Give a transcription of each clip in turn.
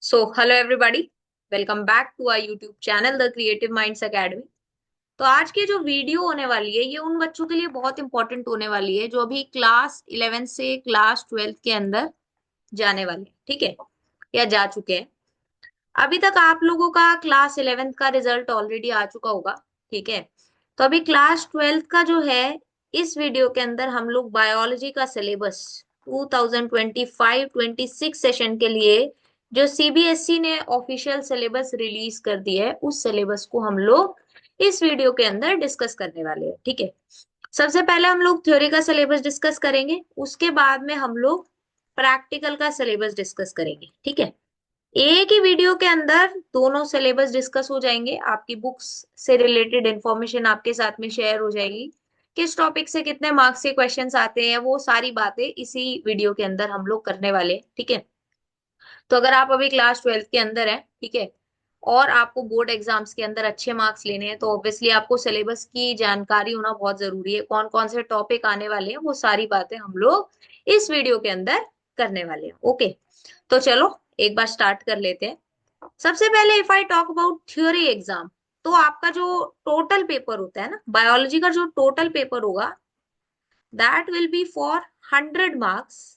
So hello everybody, welcome back to our YouTube channel the creative minds academy. तो आज की जो video होने वाली है ये उन बच्चों के लिए बहुत इंपॉर्टेंट होने वाली है जो अभी क्लास 11 से क्लास 12 के अंदर जाने वाले हैं, ठीक है, या जा चुके हैं। अभी तक आप लोगों का क्लास 11th का रिजल्ट ऑलरेडी आ चुका होगा, ठीक है। तो अभी क्लास 12th का जो है, इस वीडियो के अंदर हम लोग बायोलॉजी का सिलेबस 2025-26 सेशन के लिए जो सीबीएसई ने ऑफिशियल सिलेबस रिलीज कर दिया है उस सिलेबस को हम लोग इस वीडियो के अंदर डिस्कस करने वाले हैं, ठीक है। सबसे पहले हम लोग थ्योरी का सिलेबस डिस्कस करेंगे, उसके बाद में हम लोग प्रैक्टिकल का सिलेबस डिस्कस करेंगे, ठीक है। एक ही वीडियो के अंदर दोनों सिलेबस डिस्कस हो जाएंगे, आपकी बुक्स से रिलेटेड इंफॉर्मेशन आपके साथ में शेयर हो जाएगी, किस टॉपिक से कितने मार्क्स के क्वेश्चंस आते हैं वो सारी बातें इसी वीडियो के अंदर हम लोग करने वाले हैं, ठीक है। तो अगर आप अभी क्लास 12 के अंदर हैं, ठीक है, और आपको बोर्ड एग्जाम्स के अंदर अच्छे मार्क्स लेने हैं तो ऑब्वियसली आपको सिलेबस की जानकारी होना बहुत जरूरी है। कौन कौन से टॉपिक आने वाले हैं वो सारी बातें हम लोग इस वीडियो के अंदर करने वाले हैं, ओके। तो चलो एक बार स्टार्ट कर लेते हैं। सबसे पहले if I talk about theory exam, तो आपका जो टोटल पेपर होता है ना बायोलॉजी का, जो टोटल पेपर होगा that will be for 100 marks.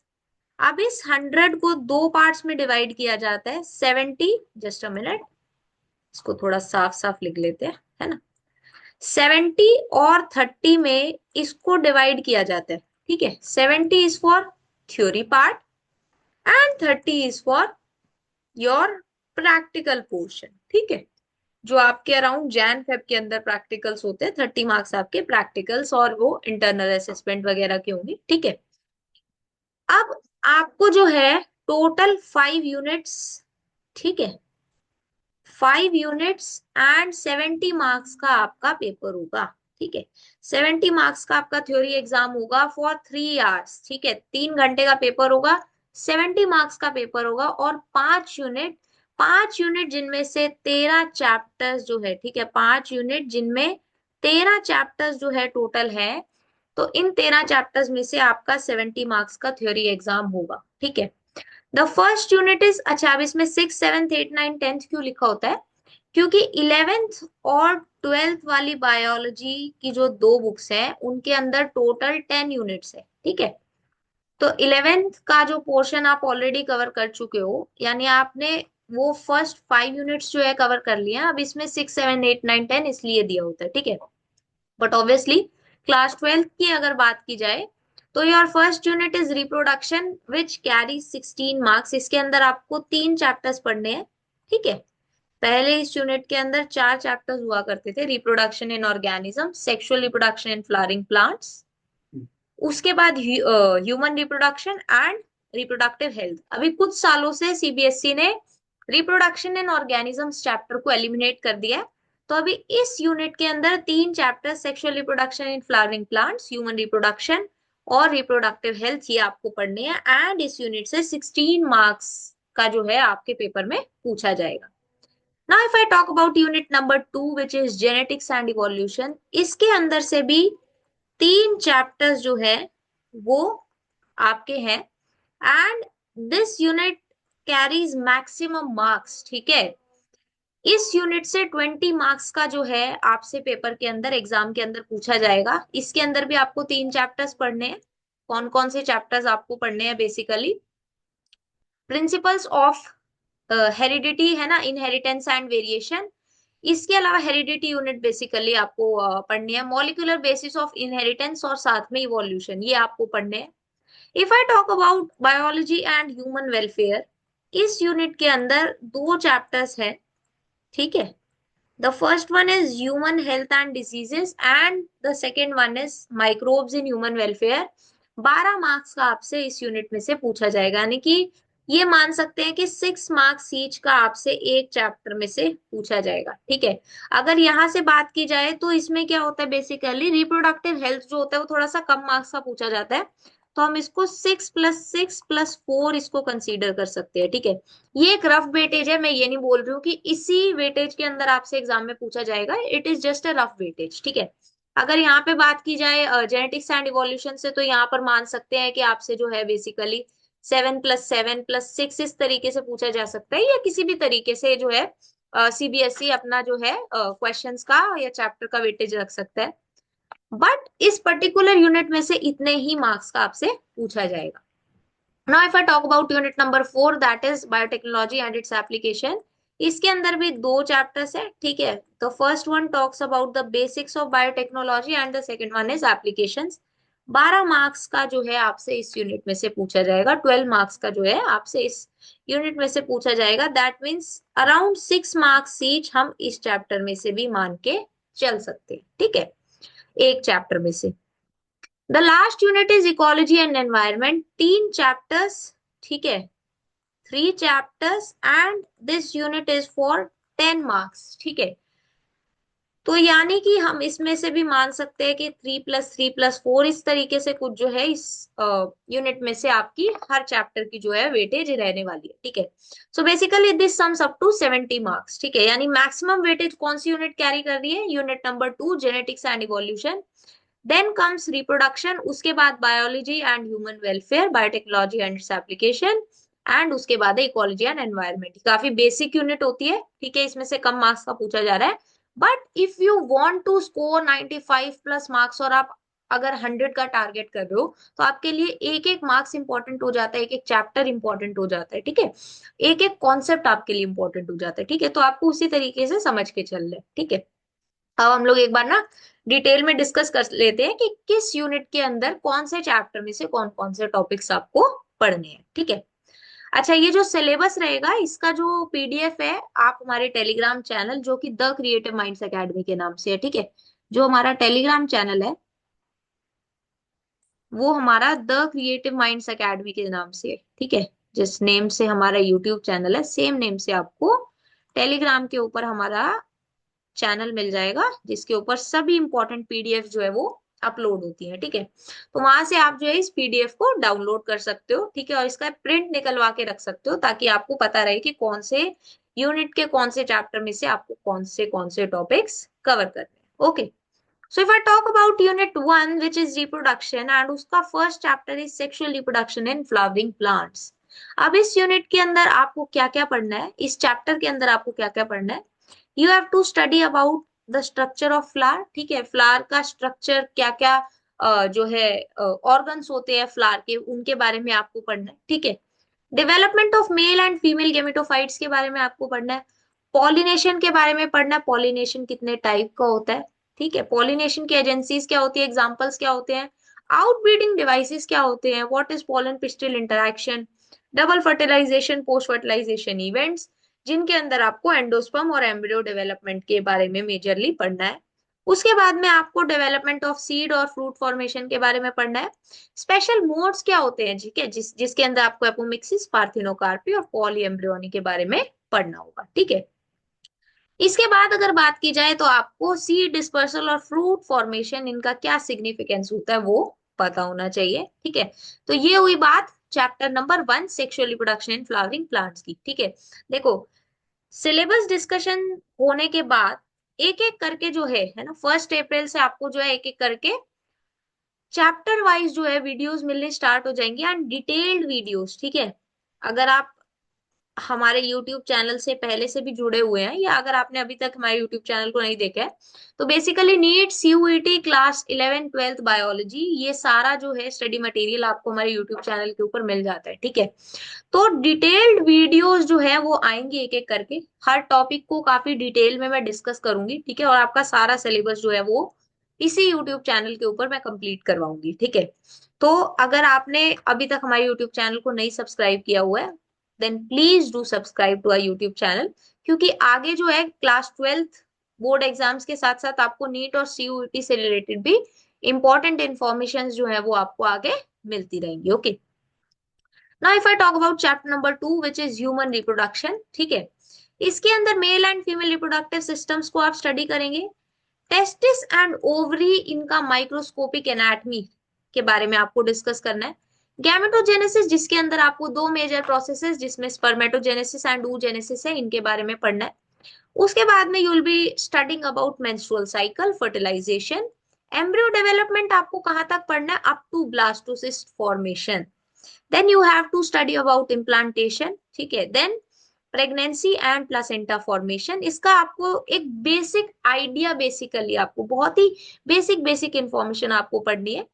अब इस 100 को दो पार्ट्स में डिवाइड किया जाता है, 70, जस्ट अ मिनट, इसको थोड़ा साफ साफ लिख लेते हैं, है ना। 70 और 30 में इसको डिवाइड किया जाता है, ठीक है। 70 is for theory part and 30 is for your practical portion, ठीक है। जो आपके अराउंड जैन फेब के अंदर प्रैक्टिकल्स होते हैं, 30 मार्क्स आपके प्रैक्टिकल्स और वो इंटरनल असेसमेंट वगैरह के होंगे, ठीक है। अब आपको जो है टोटल 5 यूनिट्स, ठीक है, 5 यूनिट्स एंड 70 मार्क्स का आपका पेपर होगा, ठीक है। 70 मार्क्स का आपका थ्योरी एग्जाम होगा फॉर 3 आवर्स, ठीक है, 3 घंटे का पेपर होगा। 70 मार्क्स का पेपर होगा और 5 यूनिट, 5 यूनिट जिनमें से 13 चैप्टर्स जो है, ठीक है, 5 यूनिट जिनमें 13 चैप्टर्स जो है टोटल है। तो इन 13 चैप्टर्स में से आपका 70 मार्क्स का थ्योरी एग्जाम होगा, ठीक है। द फर्स्ट यूनिट इज, अच्छा अब इसमें 6, 7, 8, 9, 10th क्यों लिखा होता है, क्योंकि 11th और 12th वाली बायोलॉजी की जो दो बुक्स हैं उनके अंदर टोटल 10 यूनिट्स है, ठीक है। तो 11th का जो पोर्शन आप ऑलरेडी कवर कर चुके हो, यानी आपने वो फर्स्ट 5 यूनिट्स जो है कवर कर लिया। अब इसमें 6, 7, 8, 9, 10 इसलिए दिया होता है, ठीक है। बट ऑब्वियसली क्लास 12th की अगर बात की जाए तो your first unit is reproduction which carry 16 marks. इसके अंदर आपको 3 चैप्टर्स पढ़ने हैं, ठीक है। पहले इस यूनिट के अंदर 4 चैप्टर्स हुआ करते थे, reproduction in organism, sexual reproduction in flowering plants, उसके बाद human reproduction and reproductive health. अभी कुछ सालों से सीबीएसई ने रिप्रोडक्शन इन ऑर्गेनिजम्स चैप्टर को एलिमिनेट कर दिया है। तो अभी इस यूनिट के अंदर 3 chapter, sexual reproduction in flowering plants, human reproduction और रिप्रोडक्टिव हेल्थ, ये आपको पढ़ने हैं। एंड इस यूनिट से 16 मार्क्स का जो है आपके पेपर में पूछा जाएगा। Now if I talk about unit number 2 which is genetics and evolution, इसके अंदर से भी 3 चैप्टर्स जो है वो आपके हैं। And this unit carries maximum marks, ठीक है। इस यूनिट से 20 मार्क्स का जो है आपसे पेपर के अंदर, एग्जाम के अंदर पूछा जाएगा। इसके अंदर भी आपको 3 चैप्टर्स पढ़ने हैं। कौन कौन से चैप्टर्स आपको पढ़ने हैं, बेसिकली प्रिंसिपल्स ऑफ हेरिडिटी, है ना, इनहेरिटेंस एंड वेरिएशन। इसके अलावा हेरिडिटी यूनिट बेसिकली आपको पढ़नी है, मॉलिक्यूलर बेसिस ऑफ इनहेरिटेंस और साथ में इवोल्यूशन, ये आपको पढ़ने हैं। If I talk about biology and human welfare, इस यूनिट के अंदर 2 चैप्टर्स हैं, ठीक है। The first one is human health and diseases and the second one is microbes in human welfare. 12 marks का आपसे इस यूनिट में से पूछा जाएगा, यानी कि ये मान सकते हैं कि 6 मार्क्स ईच का आपसे एक चैप्टर में से पूछा जाएगा, ठीक है। अगर यहाँ से बात की जाए तो इसमें क्या होता है, बेसिकली रिप्रोडक्टिव हेल्थ जो होता है वो थोड़ा सा कम मार्क्स का पूछा जाता है। तो हम इसको 6+6+4 इसको कंसीडर कर सकते हैं, ठीक है। ये एक रफ वेटेज है, मैं ये नहीं बोल रही हूँ कि इसी वेटेज के अंदर आपसे एग्जाम में पूछा जाएगा, it is just a rough weightage, ठीक है। अगर यहाँ पे बात की जाए जेनेटिक्स एंड इवोल्यूशन से, तो यहाँ पर मान सकते हैं कि आपसे जो है बेसिकली 7+7+6 इस तरीके से पूछा जा सकता है, या किसी भी तरीके से जो है सीबीएसई अपना जो है क्वेश्चंस का या चैप्टर का वेटेज रख सकता है। बट इस पर्टिकुलर यूनिट में से इतने ही मार्क्स का आपसे पूछा जाएगा। Now if I talk about unit number 4, that is biotechnology and its application. इसके अंदर भी दो चैप्टर्स है, ठीक है। तो first one talks about the basics of biotechnology and the second one is applications. 12 marks का जो है आपसे इस यूनिट में से पूछा जाएगा, 12 मार्क्स का जो है आपसे इस यूनिट में से पूछा जाएगा। That means around 6 marks each हम इस चैप्टर में से भी मान के चल सकते हैं, ठीक है, एक चैप्टर में से। The last unit is ecology and environment, 3 chapters, ठीक है, 3 chapters and this unit is for 10 marks, ठीक है। तो यानी कि हम इसमें से भी मान सकते हैं कि 3+3+4 इस तरीके से कुछ जो है इस यूनिट में से आपकी हर चैप्टर की जो है वेटेज रहने वाली है, ठीक है। So basically this sums up to 70 marks, ठीक है। यानी मैक्सिमम वेटेज कौन सी यूनिट कैरी कर रही है? Unit number 2 genetics and evolution. Then comes reproduction, उसके बाद biology and human welfare, biotechnology and its application, and उसके बाद है इकोलॉजी एंड एनवायरमेंट। काफी बेसिक यूनिट होती है, ठीक है, इसमें से कम मार्क्स का पूछा जा रहा है। But if you want to score 95 plus marks और आप अगर 100 का टारगेट कर रहे हो, तो आपके लिए एक एक मार्क्स इंपॉर्टेंट हो जाता है, एक एक चैप्टर इंपॉर्टेंट हो जाता है, ठीक है, एक एक कॉन्सेप्ट आपके लिए इंपॉर्टेंट हो जाता है, ठीक है। तो आपको उसी तरीके से समझ के चलना है, ठीक है। अब हम लोग एक बार ना डिटेल में डिस्कस कर लेते हैं कि किस यूनिट के अंदर कौन से चैप्टर में से कौन कौन से टॉपिक्स आपको पढ़ने हैं, ठीक है। अच्छा, ये जो सिलेबस रहेगा इसका जो पीडीएफ है, आप हमारे टेलीग्राम चैनल जो कि द क्रिएटिव माइंड्स एकेडमी के नाम से है, ठीक है, जो हमारा टेलीग्राम चैनल है वो हमारा द क्रिएटिव माइंड्स एकेडमी के नाम से है, ठीक है। जिस नेम से हमारा यूट्यूब चैनल है, सेम नेम से आपको टेलीग्राम के ऊपर हमारा चैनल मिल जाएगा, जिसके ऊपर सभी इंपॉर्टेंट पीडीएफ जो है वो अपलोड होती है, ठीक है। तो वहां से आप जो है इस पीडीएफ को डाउनलोड कर सकते हो, ठीक है, और इसका प्रिंट निकलवा के रख सकते हो, ताकि आपको पता रहे कि कौन से यूनिट के कौन से चैप्टर में से आपको कौन से टॉपिक्स कवर करने हैं, okay. So if I talk about unit 1 which is reproduction, and उसका first chapter is sexual reproduction in flowering plants. अब इस यूनिट के अंदर आपको क्या क्या पढ़ना है, इस चैप्टर के अंदर आपको क्या क्या पढ़ना है? You have to study about the structure of flower, ठीक है, फ्लावर का स्ट्रक्चर क्या क्या जो है ऑर्गन्स होते हैं फ्लावर के, उनके बारे में आपको पढ़ना है, ठीक है। Development of male and female gametophytes के बारे में आपको पढ़ना है। पॉलिनेशन के बारे में पढ़ना है, पॉलिनेशन कितने टाइप का होता है, ठीक है, पॉलिनेशन की एजेंसीज क्या होती है, एग्जांपल्स क्या होते हैं, आउटब्रीडिंग डिवाइसेस क्या होते हैं, what is pollen pistil interaction, double fertilization, post fertilization events, जिनके अंदर आपको एंडोस्पर्म और एम्ब्रियो डेवलपमेंट के बारे में मेजरली पढ़ना है। उसके बाद में आपको डेवलपमेंट ऑफ सीड और फ्रूट फॉर्मेशन के बारे में पढ़ना है। स्पेशल मोड्स क्या होते हैं, ठीक है, जिसके अंदर आपको एपोमिक्सिस, पार्थिनोकार्पी और पॉलीएम्ब्रियोनी के बारे में पढ़ना होगा, ठीक है। इसके बाद अगर बात की जाए तो आपको सीड डिस्पर्सल और फ्रूट फॉर्मेशन, इनका क्या सिग्निफिकेंस होता है वो पता होना चाहिए, ठीक है। तो ये हुई बात chapter number 1 sexual reproduction in flowering plants की, ठीक है। देखो, सिलेबस डिस्कशन होने के बाद एक एक करके जो है ना, 1 अप्रैल से आपको जो है एक एक करके चैप्टर वाइज जो है वीडियोस मिलने स्टार्ट हो जाएंगे, एंड डिटेल्ड वीडियोस, ठीक है। अगर आप हमारे YouTube चैनल से पहले से भी जुड़े हुए हैं, या अगर आपने अभी तक हमारे YouTube चैनल को नहीं देखा है, तो basically NEET, CUET, class 11 12th biology, ये सारा जो है स्टडी मटेरियल आपको हमारे YouTube चैनल के ऊपर मिल जाता है, ठीक है। तो डिटेल्ड वीडियोस जो है वो आएंगे एक एक करके, हर टॉपिक को काफी डिटेल में मैं डिस्कस करूंगी, ठीक है, और आपका सारा सिलेबस जो है वो इसी यूट्यूब चैनल के ऊपर मैं कंप्लीट करवाऊंगी, ठीक है। तो अगर आपने अभी तक हमारे यूट्यूब चैनल को नहीं सब्सक्राइब किया हुआ है, then please do subscribe to our YouTube channel, क्योंकि आगे जो है क्लास 12th बोर्ड एग्जाम्स के साथ साथ आपको नीट और सीयूईटी से रिलेटेड भी इंपॉर्टेंट इंफॉर्मेशन जो है वो आपको आगे मिलती रहेंगी, okay. Now if I talk about chapter number 2 which is human reproduction, ठीक है, इसके अंदर male and female reproductive systems को आप स्टडी करेंगे। टेस्टिस एंड ओवरी, इनका माइक्रोस्कोपिक एनाटमी के बारे में आपको डिस्कस करना है। गैमेटोजेनेसिस, जिसके अंदर आपको दो मेजर प्रोसेसेस जिसमें स्पर्मेटोजेनेसिस एंड oogenesis है, इनके बारे में पढ़ना है। उसके बाद में you will be studying about menstrual cycle, fertilization, embryo development आपको कहां तक पढ़ना है, up to blastocyst formation. Then you have to study about implantation, ठीक है। Then pregnancy and placenta formation, इसका आपको एक बेसिक आइडिया, बेसिकली आपको बहुत ही बेसिक बेसिक इंफॉर्मेशन आपको पढ़नी है।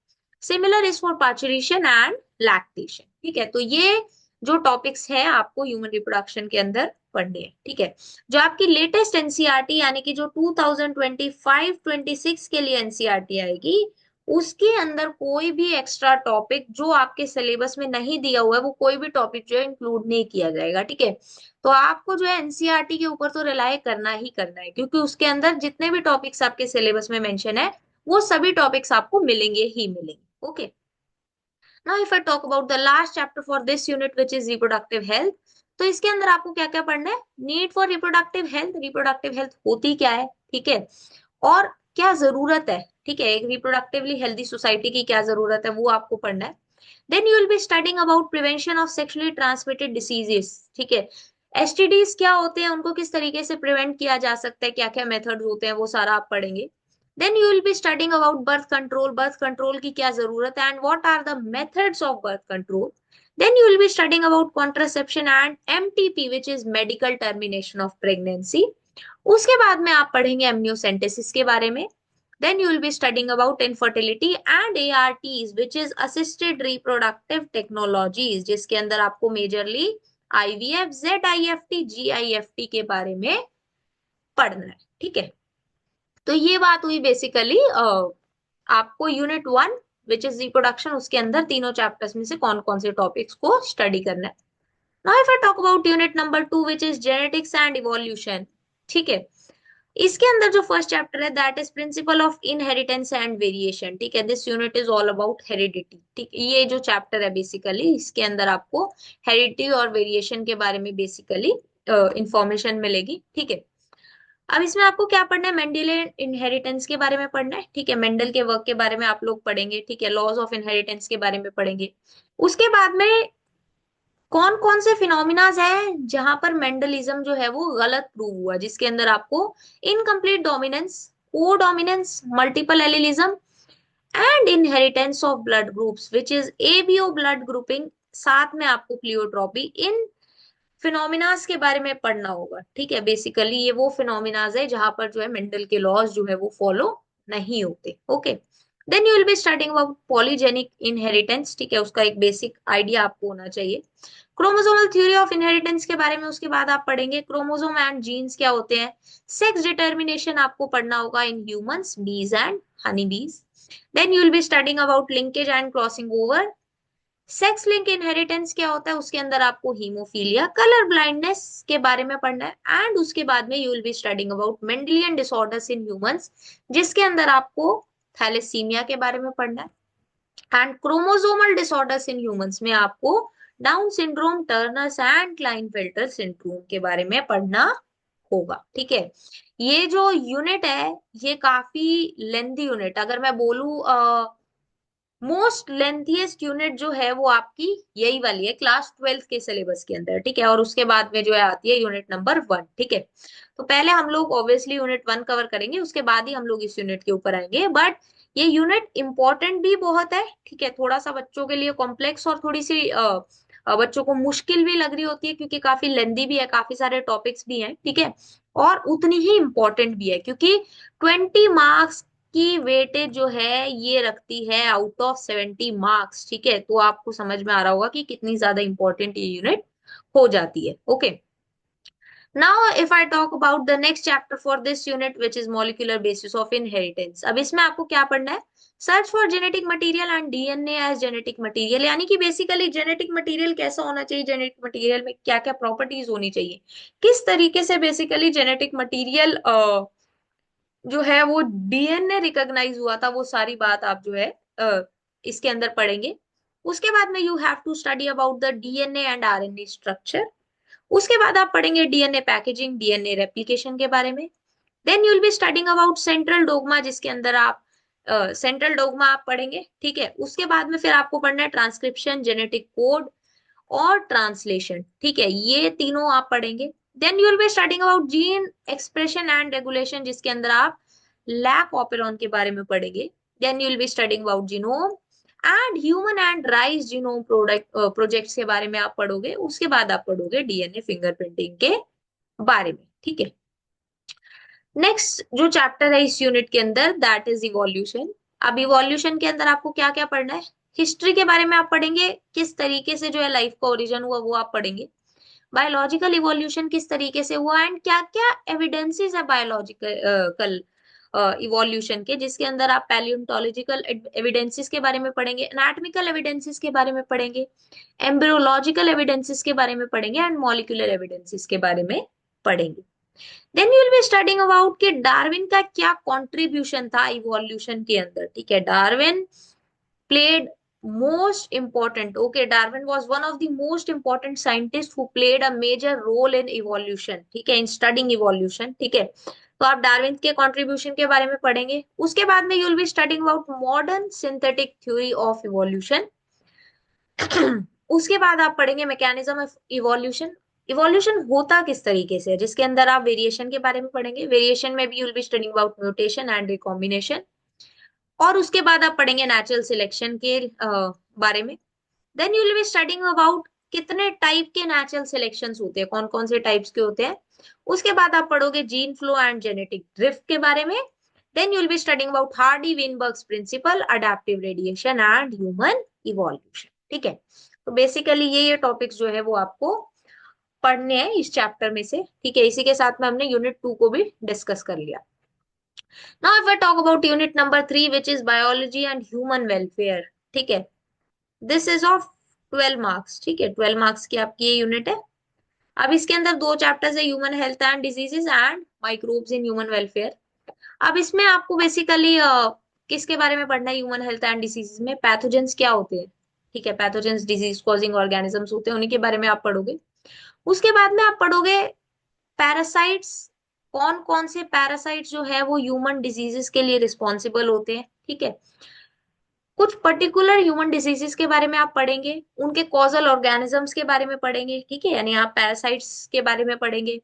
Similar is for parturition and lactation, ठीक है। तो ये जो टॉपिक्स है आपको ह्यूमन रिप्रोडक्शन के अंदर पढ़नी है, ठीक है। जो आपकी लेटेस्ट एनसीईआरटी यानी कि जो 2025-26 के लिए एनसीईआरटी आएगी, उसके अंदर कोई भी एक्स्ट्रा टॉपिक जो आपके सिलेबस में नहीं दिया हुआ है, वो कोई भी टॉपिक जो है इंक्लूड नहीं किया जाएगा, ठीक है। तो आपको जो है एनसीईआरटी के ऊपर तो रिलाय करना ही करना है, क्योंकि उसके अंदर जितने भी टॉपिक्स आपके सिलेबस में मेंशन है, वो सभी टॉपिक्स आपको मिलेंगे ही मिलेंगे। Okay, now if I talk about the last chapter for this unit which is reproductive health, तो इसके अंदर आपको क्या क्या पढ़ना है? Need for reproductive health, reproductive health होती क्या है, ठीक है, और क्या जरूरत है, ठीक है, एक रिप्रोडक्टिवली हेल्दी सोसाइटी की क्या जरूरत है, वो आपको पढ़ना है। Then you will be studying about prevention of sexually transmitted diseases, ठीक है। एसटीडीज क्या होते हैं, उनको किस तरीके से प्रिवेंट किया जा सकता है, क्या क्या मेथड्स होते हैं, वो सारा आप पढ़ेंगे। Then you will be studying about birth control, birth control की क्या जरूरत है and what are the methods of birth control. Then you will be studying about contraception and MTP which is medical termination of pregnancy. उसके बाद में आप पढ़ेंगे amniocentesis के बारे में। Then you will be studying about infertility and ARTs, which is assisted reproductive technologies, जिसके अंदर आपको मेजरली IVF, ZIFT, GIFT के बारे में पढ़ना है, ठीक है। तो ये बात हुई बेसिकली आपको यूनिट 1 विच इज रिप्रोडक्शन, उसके अंदर तीनों चैप्टर्स में से कौन कौन से टॉपिक्स को स्टडी करना है। Now if I talk about unit number 2 which is genetics and evolution, ठीक है। इसके अंदर जो फर्स्ट चैप्टर है that is principle of inheritance and variation, ठीक है। This unit is all about heredity, ठीक। ये जो चैप्टर है बेसिकली इसके अंदर आपको हेरिडिटी और वेरिएशन के बारे में बेसिकली इंफॉर्मेशन मिलेगी, ठीक है। अब इसमें आपको क्या पढ़ना है? मेंडेलियन इनहेरिटेंस के बारे में पढ़ना है, ठीक है। मेंडल के वर्क के बारे में आप लोग पढ़ेंगे, ठीक है। लॉज ऑफ इनहेरिटेंस के बारे में पढ़ेंगे। उसके बाद में कौन कौन से फिनोमिनाज है जहां पर मेंडलिज्म जो है वो गलत प्रूव हुआ, जिसके अंदर आपको इनकम्प्लीट डोमिनेंस, को dominance, multiple allelism and inheritance of blood groups which is ABO blood grouping, साथ में आपको प्लियोट्रॉपी, इन फिनोमिनाज के बारे में पढ़ना होगा, ठीक है। बेसिकली ये वो फिनोमिनाज है जहां पर जो है मेंडल के लॉज जो है वो फॉलो नहीं होते। Okay, then you will be starting about polygenic inheritance, ठीक है। उसका एक बेसिक आइडिया आपको होना चाहिए। क्रोमोसोमल थ्योरी ऑफ इनहेरिटेंस के बारे में उसके बाद आप पढ़ेंगे। क्रोमोसोम एंड जीन्स क्या होते हैं। सेक्स डिटर्मिनेशन आपको पढ़ना होगा in humans, bees and honey bees. Then you will be studying about linkage and crossing over. Sex link inheritance क्या होता है, उसके अंदर आपको हीमोफीलिया, कलर ब्लाइंडनेस के बारे में पढ़ना है। एंड उसके बाद में you will be studying about Mendelian disorders in humans, जिसके अंदर आपको थैलेसीमिया के बारे में पढ़ना है। And chromosomal disorders in humans में आपको down syndrome, Turners and Klinefelter syndrome के बारे में पढ़ना होगा, ठीक है। ये जो यूनिट है ये काफी लेंथी यूनिट, अगर मैं बोलूं मोस्ट लेंथीएस्ट यूनिट जो है वो आपकी यही वाली है क्लास 12 के सिलेबस के अंदर, ठीक है। और उसके बाद में जो है आती है यूनिट नंबर 1, ठीक है। तो पहले हम लोग ऑब्वियसली यूनिट 1 कवर करेंगे, उसके बाद ही हम लोग इस यूनिट के ऊपर आएंगे। बट ये यूनिट इंपॉर्टेंट भी बहुत है, ठीक है। थोड़ा सा बच्चों के लिए कॉम्प्लेक्स और थोड़ी सी बच्चों को मुश्किल भी लग रही होती है, क्योंकि काफी लेंदी भी है, काफी सारे टॉपिक्स भी हैं, ठीक है। और उतनी ही इंपॉर्टेंट भी है, क्योंकि 20 मार्क्स की वेटेज जो है ये रखती है आउट ऑफ 70 मार्क्स, ठीक है। तो आपको समझ में आ रहा होगा कि कितनी ज्यादा इंपॉर्टेंट ये यूनिट हो जाती है। Okay, now if I talk about the next chapter for this unit which is molecular basis of inheritance. अब इसमें आपको क्या पढ़ना है? Search for genetic material and DNA as genetic material, यानी कि बेसिकली जेनेटिक मटेरियल कैसा होना चाहिए, जेनेटिक मटेरियल में क्या क्या प्रॉपर्टीज होनी चाहिए, किस तरीके से बेसिकली जेनेटिक मटेरियल जो है वो डीएनए रिकॉग्नाइज हुआ था, वो सारी बात आप जो है इसके अंदर पढ़ेंगे। उसके बाद में you have to study about the DNA and RNA structure. उसके बाद आप पढ़ेंगे डीएनए पैकेजिंग, डीएनए रेप्लिकेशन के बारे में। Then you will be studying about central dogma, जिसके अंदर आप सेंट्रल डोग्मा आप पढ़ेंगे, ठीक है। उसके बाद में फिर आपको पढ़ना है ट्रांसक्रिप्शन, जेनेटिक कोड और ट्रांसलेशन, ठीक है। ये तीनों आप पढ़ेंगे। Then you will be studying about gene expression and regulation, जिसके अंदर आप लैक ऑपेरॉन के बारे में पढ़ेंगे। Then you will be studying about genome and human and rice genome projects के बारे में आप पढ़ोगे। उसके बाद आप पढ़ोगे डीएनए फिंगरप्रिंटिंग के बारे में, ठीक है। नेक्स्ट जो चैप्टर है इस यूनिट के अंदर, दैट इज इवोल्यूशन। अब इवोल्यूशन के अंदर आपको क्या क्या पढ़ना है? हिस्ट्री के बारे में आप पढ़ेंगे, किस तरीके से जो है लाइफ का ओरिजिन हुआ वो आप पढ़ेंगे। बायोलॉजिकल इवोल्यूशन किस तरीके से हुआ एंड क्या क्या एविडेंसेस है बायोलॉजिकल इवोल्यूशन के, जिसके अंदर आप पैलियोंटोलॉजिकल एविडेंसेस के बारे में पढ़ेंगे, एनाटॉमिकल एविडेंसेस के बारे में पढ़ेंगे, एम्ब्रियोलॉजिकल एविडेंसेस के बारे में पढ़ेंगे एंड मॉलिक्यूलर एविडेंसेस के बारे में पढ़ेंगे। Then you will be studying about कि डार्विन का क्या कंट्रीब्यूशन था इवोल्यूशन के अंदर, ठीक है। Darwin played most important, okay, Darwin was one of the most important scientists who played a major role in evolution, ठीक है, in studying evolution, ठीक है। तो आप डार्विन के कंट्रीब्यूशन के बारे में पढ़ेंगे। उसके बाद में you will be studying about modern synthetic theory of evolution. उसके बाद आप पढ़ेंगे मैकेनिज्म ऑफ इवोल्यूशन, इवोल्यूशन होता किस तरीके से है, जिसके अंदर आप वेरिएशन के बारे में पढ़ेंगे। वेरिएशन में भी you will be studying about mutation and recombination. और उसके बाद आप पढ़ेंगे नेचुरल सिलेक्शन के बारे में। Then you will be studying about कितने टाइप के नेचुरल सिलेक्शंस होते हैं, कौन कौन से टाइप्स के होते हैं। उसके बाद आप पढ़ोगे gene flow and genetic drift के बारे में। Then you will be studying about Hardy Weinberg's principle, adaptive radiation and human evolution, ठीक है। तो बेसिकली ये टॉपिक्स जो है वो आपको पढ़ने हैं इस चैप्टर में से, ठीक है। इसी के साथ में हमने यूनिट 2 को भी डिस्कस कर लिया। Now if I talk about unit number 3 which is biology and human welfare, ठीक है, this is of 12 marks, ठीक है, 12 marks की आपकी ये यूनिट है। अब इसके अंदर दो चैप्टर्स है, human health and diseases and microbes in human welfare. अब इसमें आपको बेसिकली किसके बारे में पढ़ना है? ह्यूमन हेल्थ एंड डिजीजेस में पैथोजेंस क्या होते हैं, ठीक है, पैथोजेंस डिजीज कॉजिंग ऑर्गेनिजम्स होते हैं, उन्हीं के बारे में आप पढ़ोगे। उसके बाद में आप पढ़ोगे पैरासाइट्स, कौन कौन से पैरासाइट्स जो है वो ह्यूमन डिजीजेस के लिए रिस्पॉन्सिबल होते हैं, ठीक है। कुछ पर्टिकुलर ह्यूमन डिजीजेस के बारे में आप पढ़ेंगे, उनके कॉजल ऑर्गेनिजम्स के बारे में पढ़ेंगे, ठीक है, यानी आप पैरासाइट्स के बारे में पढ़ेंगे,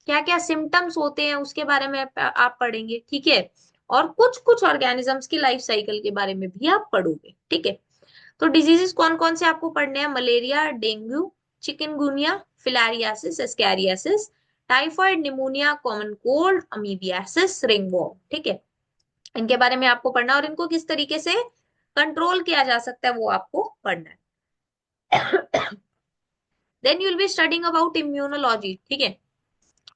क्या क्या सिम्टम्स होते हैं उसके बारे में आप पढ़ेंगे, ठीक है। और कुछ कुछ ऑर्गेनिजम्स की लाइफ साइकिल के बारे में भी आप पढ़ोगे, ठीक है। तो डिजीजेस कौन कौन से आपको पढ़ने हैं? Malaria, dengue, chikungunya, filariasis, ascariasis, typhoid, pneumonia, common cold, amoebiasis, ringworm, ठीक है। इनके बारे में आपको पढ़ना और इनको किस तरीके से कंट्रोल किया जा सकता है वो आपको पढ़ना है। Then you will be studying about immunology, ठीक है।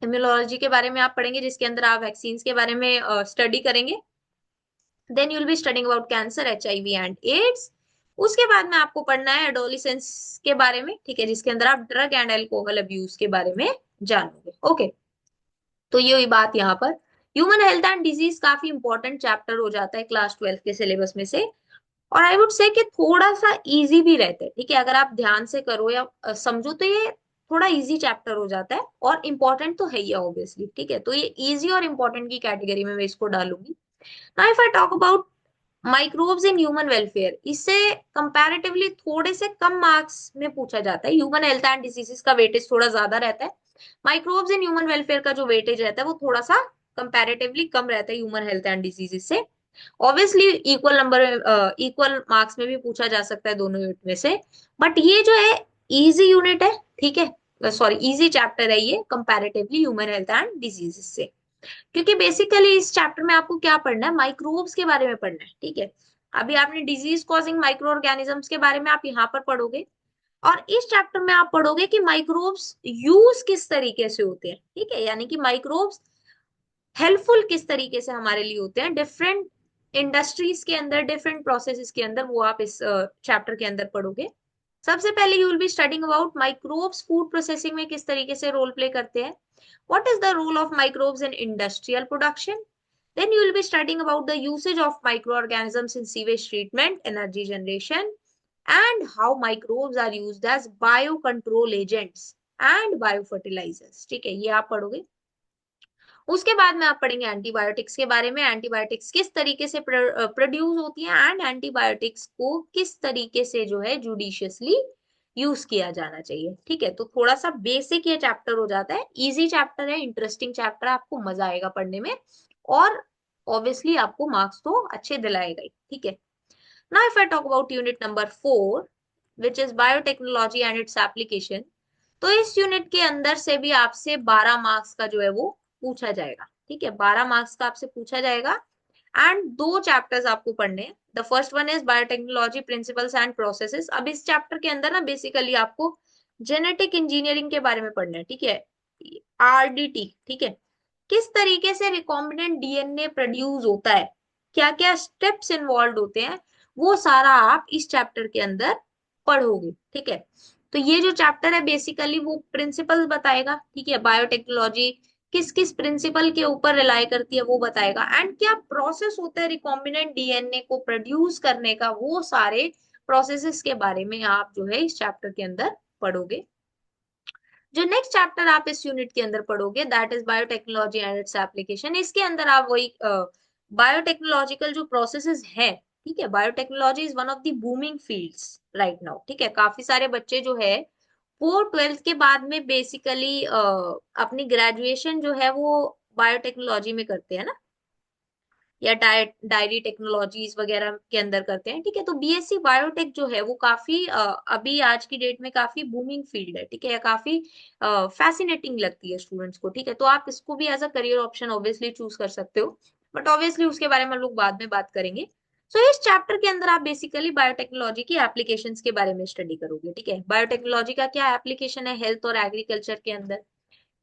इम्यूनोलॉजी के बारे में आप पढ़ेंगे, जिसके अंदर आप वैक्सीन के बारे में स्टडी करेंगे। Then you will be studying about cancer, HIV and AIDS. उसके बाद में आपको पढ़ना है एडोलिसेंस के बारे में, ठीक है, जिसके अंदर आप ड्रग एंड अल्कोहल अब्यूज के बारे में जानोगे, ओके। तो ये हुई बात यहाँ पर। ह्यूमन हेल्थ एंड डिजीज काफी इंपॉर्टेंट चैप्टर हो जाता है क्लास 12 के सिलेबस में से। और आई वुड से कि थोड़ा सा इजी भी रहता है, ठीक है, अगर आप ध्यान से करो या समझो तो ये थोड़ा इजी चैप्टर हो जाता है। और इम्पोर्टेंट तो है ही ऑब्वियसली, ठीक है, तो ये इजी और इम्पोर्टेंट की कैटेगरी में मैं इसको डालूंगी। Now if I talk about microbes in human welfare, इससे कंपैरेटिवली थोड़े से कम मार्क्स में पूछा जाता है। ह्यूमन हेल्थ एंड डिजीजेस का वेटेज थोड़ा ज्यादा रहता है, माइक्रोब्स इन ह्यूमन वेलफेयर का जो वेटेज रहता है वो थोड़ा सा कंपैरेटिवली कम रहता है ह्यूमन हेल्थ एंड डिजीजेस से। Obviously equal number, equal marks में भी पूछा जा सकता है दोनों यूनिट में से। बट ये जो है इजी यूनिट है, ठीक है, सॉरी इजी चैप्टर है ये comparatively human health and diseases से। क्योंकि बेसिकली इस चैप्टर में आपको क्या पढ़ना है? माइक्रोब्स के बारे में पढ़ना है, ठीक है। अभी आपने डिजीज कॉजिंग माइक्रो ऑर्गेनिजम्स के बारे में आप यहाँ पर पढ़ोगे। और इस चैप्टर में आप पढ़ोगे कि माइक्रोब्स यूज किस तरीके से होते हैं, ठीक है, यानी कि माइक्रोब्स हेल्पफुल किस तरीके से हमारे लिए होते हैं डिफरेंट इंडस्ट्रीज के अंदर, डिफरेंट प्रोसेसेस के अंदर, वो आप इस चैप्टर के अंदर पढ़ोगे। सबसे पहले you will be studying about microbes food processing में किस तरीके से रोल प्ले करते हैं। What is the role of microbes in industrial production. Then you will be studying about the usage of micro organisms in sewage treatment, energy generation, and how microbes are used as bio control agents and bio fertilisers, ठीक है, ये आप पढ़ोगे। उसके बाद में आप पढ़ेंगे एंटीबायोटिक्स के बारे में, एंटीबायोटिक्स किस तरीके से प्रोड्यूस होती है एंड एंटीबायोटिक्स को किस तरीके से जो है जुडिशियसली यूज किया जाना चाहिए, ठीक है। तो थोड़ा सा बेसिक ये चैप्टर हो जाता है, इजी चैप्टर है, इंटरेस्टिंग चैप्टर है, आपको मजा आएगा पढ़ने में। और ऑब्वियसली आपको मार्क्स तो अच्छे दिलाएगा ही, ठीक है। Now if I talk about unit number 4 which is biotechnology and its application, तो इस यूनिट के अंदर से भी आपसे 12 मार्क्स का जो है वो पूछा जाएगा। ठीक है, 12 मार्क्स का आपसे पूछा जाएगा एंड दो चैप्टर्स आपको पढ़ने हैं। The first one is biotechnology principles and processes. अब इस चैप्टर के अंदर ना बेसिकली आपको जेनेटिक इंजीनियरिंग के बारे में पढ़ना है। ठीक है, आरडीटी। ठीक है, किस तरीके से रिकॉम्बिनेंट डीएनए प्रोड्यूस होता है, क्या क्या स्टेप्स इन्वॉल्व होते हैं, वो सारा आप इस चैप्टर के अंदर पढ़ोगे। ठीक है, तो ये जो चैप्टर है बेसिकली वो प्रिंसिपल बताएगा। ठीक है, बायोटेक्नोलॉजी किस किस प्रिंसिपल के ऊपर रिलाई करती है वो बताएगा, एंड क्या प्रोसेस होता है रिकॉम्बिनेंट डीएनए को प्रोड्यूस करने का, वो सारे प्रोसेसेस के बारे में आप जो है इस चैप्टर के अंदर पढ़ोगे। जो नेक्स्ट चैप्टर आप इस यूनिट के अंदर पढ़ोगे that is biotechnology and its application. इसके अंदर आप वही बायोटेक्नोलॉजिकल जो प्रोसेसेस हैं, ठीक है, biotechnology is one of the booming fields right now. ठीक है, काफी सारे बच्चे जो है वो 12th के बाद में बेसिकली अपनी ग्रेजुएशन जो है वो बायोटेक्नोलॉजी में करते हैं ना, या डायरी टेक्नोलॉजीज वगैरह के अंदर करते हैं। ठीक है, तो बीएससी बायोटेक जो है वो काफी अभी आज की डेट में काफी बूमिंग फील्ड है। ठीक है, काफी फैसिनेटिंग लगती है स्टूडेंट्स को। ठीक है, तो आप इसको भी as a career option obviously choose कर सकते हो, बट ऑब्वियसली उसके बारे में हम लोग बाद में बात करेंगे। सो इस चैप्टर के अंदर आप बेसिकली बायोटेक्नोलॉजी की एप्लीकेशंस के बारे में स्टडी करोगे। ठीक है, बायोटेक्नोलॉजी का क्या एप्लीकेशन है हेल्थ और एग्रीकल्चर के अंदर,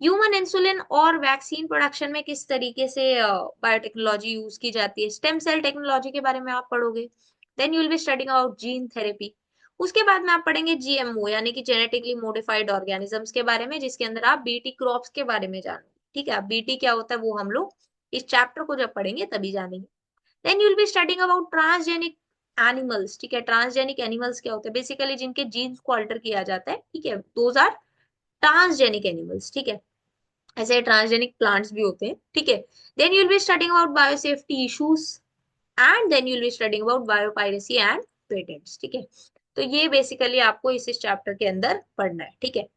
ह्यूमन इंसुलिन और वैक्सीन प्रोडक्शन में किस तरीके से बायोटेक्नोलॉजी यूज की जाती है, स्टेम सेल टेक्नोलॉजी के बारे में आप पढ़ोगे। Then you will be studying about gene therapy. उसके बाद में आप पढ़ेंगे जीएमओ यानी कि जेनेटिकली मॉडिफाइड ऑर्गेनिजम्स के बारे में, जिसके अंदर आप बीटी क्रॉप्स के बारे में जानोगे। ठीक है, बीटी क्या होता है वो हम लोग इस चैप्टर को जब पढ़ेंगे तभी जानेंगे। Then you will be studying about transgenic animals. ठीक है, ट्रांसजेनिक एनिमल्स क्या होते हैं, बेसिकली जिनके जीन्स को अल्टर किया जाता है। ठीक है, दोज आर ट्रांसजेनिक एनिमल्स। ठीक है, ऐसे ट्रांसजेनिक प्लांट्स भी होते हैं। ठीक है, then you will be studying about biosafety issues and then you will be studying about biopiracy and patents. ठीक है, तो ये बेसिकली आपको इस चैप्टर के अंदर पढ़ना है। ठीक है,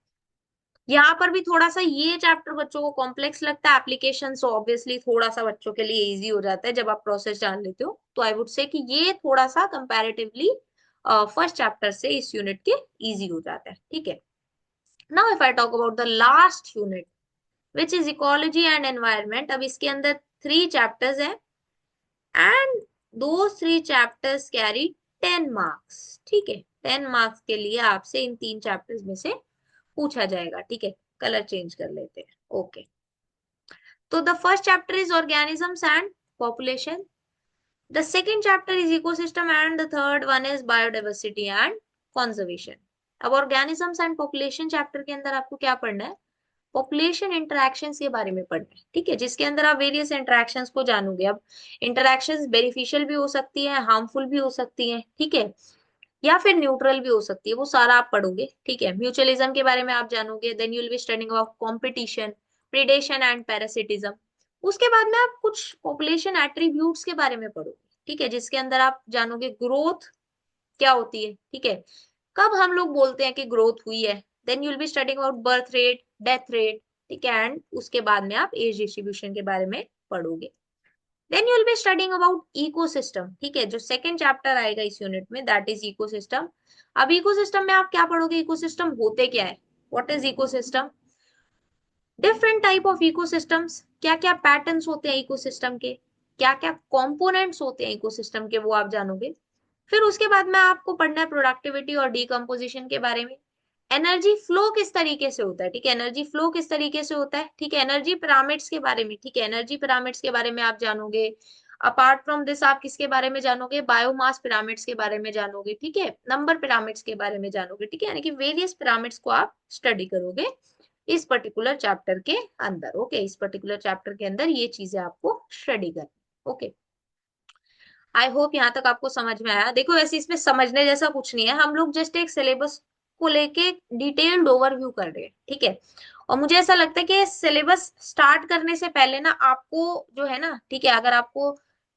यहाँ पर भी थोड़ा सा ये चैप्टर बच्चों को कॉम्प्लेक्स लगता है, एप्लीकेशन सो ऑब्वियसली थोड़ा सा बच्चों के लिए इजी हो जाता है जब आप प्रोसेस जान लेते हो। तो आई वुड से कि ये थोड़ा सा कंपैरेटिवली फर्स्ट चैप्टर से इस यूनिट के इजी हो जाता है। ठीक है, now if I talk about the last unit which is ecology and environment. अब इसके अंदर 3 चैप्टर्स हैं एंड दो 3 चैप्टर्स कैरी 10 मार्क्स। ठीक है, 10 मार्क्स के लिए आपसे इन 3 चैप्टर्स में से पूछा जाएगा। ठीक है, कलर चेंज कर लेते हैं। ओके, तो the first chapter is organisms and population, the second chapter is ecosystem and the third one is biodiversity and conservation. अब ऑर्गेनिजम्स एंड पॉपुलेशन चैप्टर के अंदर आपको क्या पढ़ना है, पॉपुलेशन इंटरैक्शंस के बारे में पढ़ना है। ठीक है, जिसके अंदर आप वेरियस इंटरैक्शंस को जानोगे। अब इंटरैक्शंस बेनिफिशियल भी हो सकती है, हार्मफुल भी हो सकती है। ठीक है, या फिर न्यूट्रल भी हो सकती है, वो सारा आप पढ़ोगे। ठीक है, म्यूचुअलिज्म के बारे में आप जानोगे। Then you will be studying about competition, predation and parasitism. उसके बाद में आप कुछ पॉपुलेशन एट्रीब्यूट्स के बारे में पढ़ोगे। ठीक है, जिसके अंदर आप जानोगे ग्रोथ क्या होती है। ठीक है, कब हम लोग बोलते हैं कि ग्रोथ हुई है। Then you will be studying about birth rate, death rate. ठीक है, एंड उसके बाद में आप एज डिस्ट्रीब्यूशन के बारे में पढ़ोगे। Then you will be studying about ecosystem. ठीक है, जो सेकंड चैप्टर आएगा इस यूनिट में दैट इज इकोसिस्टम। अब इकोसिस्टम में आप क्या पढ़ोगे, इकोसिस्टम होते क्या है, what is ecosystem, different type of ecosystems, क्या क्या पैटर्न्स होते हैं इकोसिस्टम के, क्या क्या कंपोनेंट्स होते हैं इकोसिस्टम के, वो आप जानोगे। फिर उसके बाद में आपको पढ़ना है प्रोडक्टिविटी और डीकम्पोजिशन के बारे में, एनर्जी फ्लो किस तरीके से होता है। ठीक है, एनर्जी फ्लो किस तरीके से होता है। ठीक है, एनर्जी पिरामिड्स के बारे में। ठीक है, एनर्जी पिरामिड्स के बारे में आप जानोगे। अपार्ट फ्रॉम दिस आप किसके बारे में जानोगे, बायोमास पिरामिड्स के बारे में जानोगे। ठीक है, नंबर पिरामिड्स के बारे में जानोगे। ठीक है, यानी कि वेरियस पिरामिड्स को आप स्टडी करोगे इस पर्टिकुलर चैप्टर के अंदर। ओके, इस पर्टिकुलर चैप्टर के अंदर ये चीजें आपको स्टडी करनी। ओके, आई होप यहाँ तक आपको समझ में आया। देखो वैसे इसमें समझने जैसा कुछ नहीं है, हम लोग जस्ट एक सिलेबस को लेके डिटेल्ड ओवरव्यू कर रहे हैं। ठीक है, और मुझे ऐसा लगता है कि सिलेबस स्टार्ट करने से पहले ना आपको जो है ना, ठीक है, अगर आपको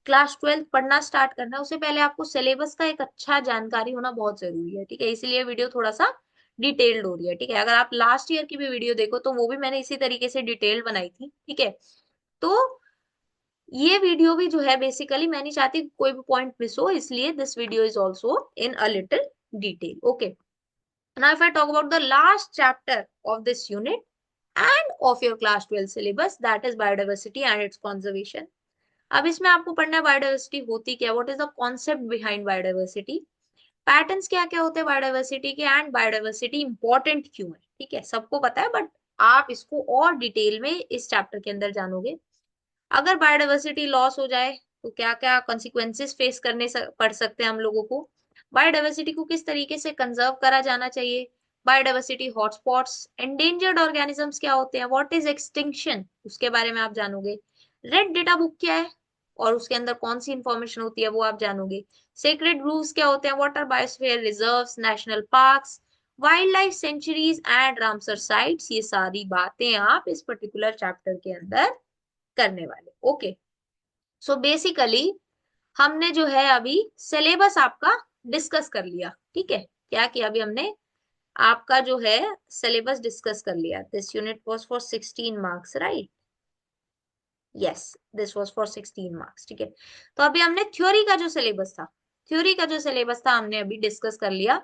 क्लास 12 पढ़ना स्टार्ट करना है उससे पहले आपको सिलेबस का एक अच्छा जानकारी होना बहुत जरूरी है। ठीक है, इसलिए वीडियो थोड़ा सा डिटेल्ड हो रही है। ठीक है, अगर आप लास्ट ईयर की भी वीडियो देखो तो वो भी मैंने इसी तरीके से डिटेल्ड बनाई थी। ठीक है, तो ये वीडियो भी जो है बेसिकली मैं नहीं चाहती कोई भी पॉइंट मिस हो, इसलिए this video is also in a little detail. Okay, now if I talk about the last chapter of this unit and of your class 12 syllabus, that is biodiversity and its conservation। अब इसमें आपको पढ़ना है biodiversity होती क्या, what is the concept behind biodiversity, patterns क्या क्या होते हैं बायोडाइवर्सिटी के, एंड बायोडाइवर्सिटी इंपॉर्टेंट क्यों है। ठीक है, सबको पता है बट आप इसको और डिटेल में इस चैप्टर के अंदर जानोगे। अगर बायोडाइवर्सिटी लॉस हो जाए तो क्या क्या कॉन्सिक्वेंसेस फेस पड़ सकते हैं हम लोगों को, बायोडाइवर्सिटी को किस तरीके से कंजर्व करा जाना चाहिए, बायोडाइवर्सिटी हॉटस्पॉट्स, एंडेंजर्ड ऑर्गेनिजम्स क्या होते हैं, व्हाट इज एक्सटिंक्शन, उसके बारे में आप जानोगे। रेड डेटा बुक क्या है और उसके अंदर कौन सी इंफॉर्मेशन होती है वो आप जानोगे। सेक्रेड ग्रूव्स क्या होते हैं, what are biosphere reserves, national parks, wild life sanctuaries and Ramsar sites, ये सारी बातें आप इस पर्टिकुलर चैप्टर के अंदर करने वाले। ओके, सो बेसिकली हमने जो है अभी सिलेबस आपका डिस्कस कर लिया। ठीक है, क्या किया अभी हमने, आपका जो है सिलेबस डिस्कस कर लिया। This unit was for 16 marks, right? Yes, this was for 16 marks. ठीक है, तो अभी हमने थ्योरी का जो सिलेबस था, थ्योरी का जो सिलेबस था हमने अभी डिस्कस कर लिया।